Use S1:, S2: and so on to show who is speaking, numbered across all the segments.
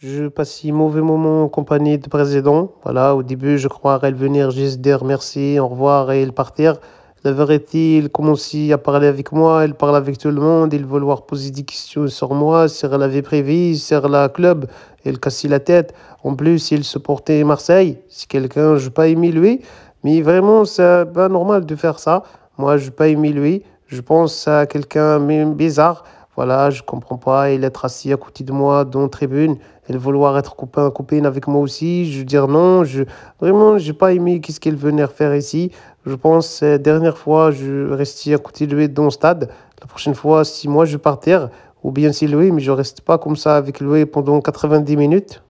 S1: Je passe un mauvais moment en compagnie du président. Voilà, au début, je croirais venir juste dire merci, au revoir et il partir. La vérité, il commence à parler avec moi, il parle avec tout le monde, il veut vouloir poser des questions sur moi, sur la vie privée, sur la club, il casse la tête. En plus, il supportait Marseille. C'est quelqu'un, je n'ai pas aimé lui, mais vraiment, c'est pas normal de faire ça. Moi, je n'ai pas aimé lui. Je pense à quelqu'un bizarre. Voilà, je comprends pas. Il est assis à côté de moi dans la tribune. Elle vouloir être copain, copine avec moi aussi. Je dire non. Vraiment, j'ai pas aimé qu'est-ce qu'elle venait faire ici. Je pense, dernière fois, je restais à côté de lui dans le stade. La prochaine fois, si moi je partir, ou bien si lui, mais je reste pas comme ça avec lui pendant 90 minutes.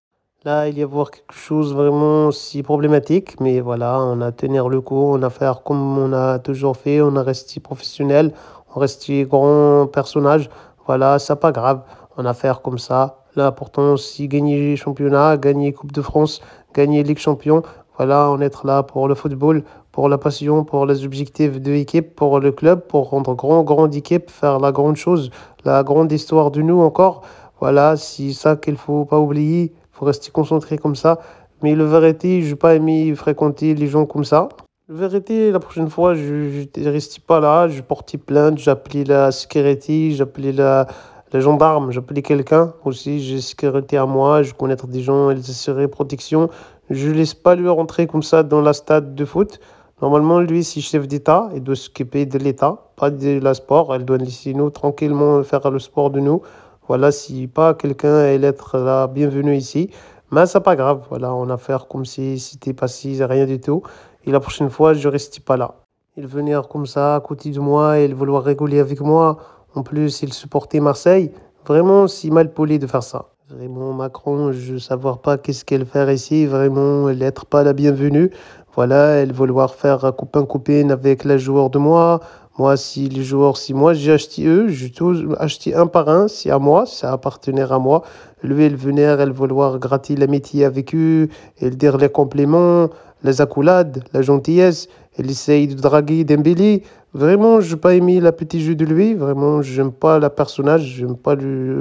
S1: Là, il y a voir quelque chose vraiment si problématique, mais voilà, on a tenir le coup, on a fait comme on a toujours fait, on a resté professionnel, on resté grand personnage. Voilà, c'est pas grave, on a fait comme ça. L'important, si gagner championnat, gagner Coupe de France, gagner Ligue Champion, voilà, on est là pour le football, pour la passion, pour les objectifs de l'équipe, pour le club, pour rendre grande équipe, faire la grande chose, la grande histoire de nous encore. Voilà, c'est ça qu'il faut pas oublier. Faut rester concentré comme ça. Mais la vérité, je n'ai pas aimé fréquenter les gens comme ça. La vérité, la prochaine fois, je ne restais pas là. Je portais plainte, j'appelais la sécurité, j'appelais la gendarme, j'appelais quelqu'un aussi. J'ai sécurité à moi, je connais des gens, ils assuraient protection. Je ne laisse pas lui rentrer comme ça dans la stade de foot. Normalement, lui, c'est chef d'État, il doit s'occuper de l'État, pas de la sport. Elle doit laisser nous tranquillement faire le sport de nous. Voilà, si pas quelqu'un elle être la bienvenue ici, mais c'est pas grave. Voilà, on a fait comme si c'était passé rien du tout. Et la prochaine fois, je reste pas là. Il venait comme ça à côté de moi, il vouloir rigoler avec moi. En plus, il supportait Marseille. Vraiment, c'est mal poli de faire ça. Vraiment, Macron, je ne savoir pas qu'est-ce qu'elle fait ici. Vraiment, elle être pas la bienvenue. Voilà, elle vouloir faire copain-copine avec la joueur de moi. Moi, si les joueurs, si moi j'ai acheté eux, j'ai tout acheté un par un, c'est à moi, c'est appartenir à moi. Lui, elle venait, elle vouloir gratter l'amitié avec eux, elle dire les compliments, les accolades, la gentillesse. Elle essaye de draguer Dembélé. Vraiment, je n'ai pas aimé la petit jeu de lui. Vraiment, j'aime pas la personnage, j'aime pas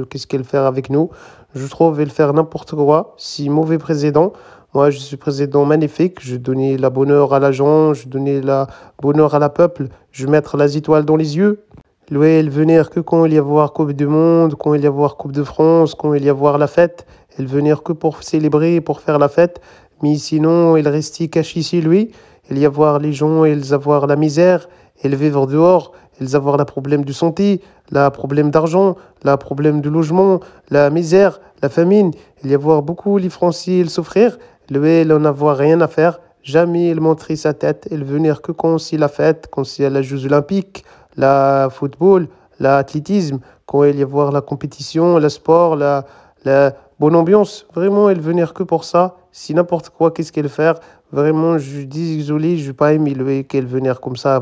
S1: qu'est-ce qu'elle fait avec nous. Je trouve elle faire n'importe quoi. Si mauvais président. Moi, je suis président magnifique. Je donnais la bonheur à l'agent, je donnais la bonheur à la peuple. Je vais mettre les étoiles dans les yeux. Lui, elle venir que quand il y avoir Coupe du Monde, quand il y avoir Coupe de France, quand il y avoir la fête. Elle venir que pour célébrer, pour faire la fête. Mais sinon, il restait caché chez lui. Il y avoir les gens, ils avoir la misère, ils vivre dehors, ils avoir le problème de santé, le problème d'argent, le problème de logement, la misère, la famine. Il y avoir beaucoup les Français, ils souffrir. Lui, il n'en avoir rien à faire. Jamais il montrait sa tête. Il venir que quand c'est la fête, quand c'est la Jeux Olympiques, le football, l'athlétisme, quand il y avoir la compétition, le sport, la bonne ambiance. Vraiment, il venir que pour ça. Si n'importe quoi, qu'est-ce qu'elle faire? Vraiment, je dis désolé, je n'ai pas aimé le qu'elle venir comme ça.